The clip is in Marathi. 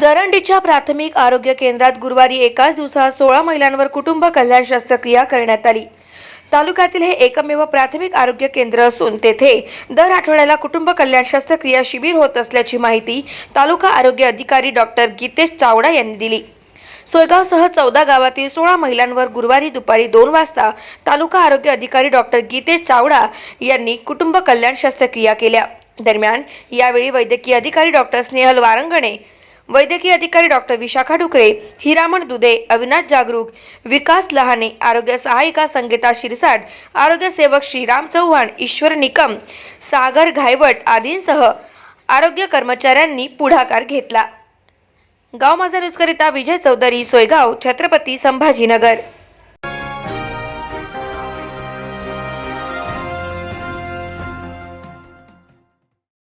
जरंडीच्या प्राथमिक आरोग्य केंद्रात गुरुवारी एकाच दिवसात 16 महिलांवर कुटुंब कल्याण शस्त्रक्रिया करण्यात आली। तालुक्यातील हे एकमेव प्राथमिक आरोग्य केंद्र असून तेथे दर आठवड्याला कुटुंब कल्याण शस्त्रक्रिया शिबिर होत असल्याची माहिती तालुका आरोग्य अधिकारी डॉक्टर गीतेश चावडा यांनी दिली। सोयगावसह 14 गावातील 16 महिलांवर गुरुवारी दुपारी 2 वाजता तालुका आरोग्य अधिकारी डॉक्टर गीतेश चावडा यांनी कुटुंब कल्याण शस्त्रक्रिया केल्या। दरम्यान यावेळी वैद्यकीय अधिकारी डॉक्टर स्नेहल वारंगणे, वैद्यकीय अधिकारी डॉक्टर विशाखा डुकरे, हिरामण दुधे, अविनाश जागरूक, विकास लहाने, आरोग्य सहायिका संगीता शिरसाट, आरोग्य सेवक श्रीराम चव्हाण, ईश्वर निकम, सागर घायवट आदींसह आरोग्य कर्मचाऱ्यांनी पुढाकार घेतला। गाव माझा न्यूजकरिता विजय चौधरी, सोयगाव, छत्रपती संभाजीनगर।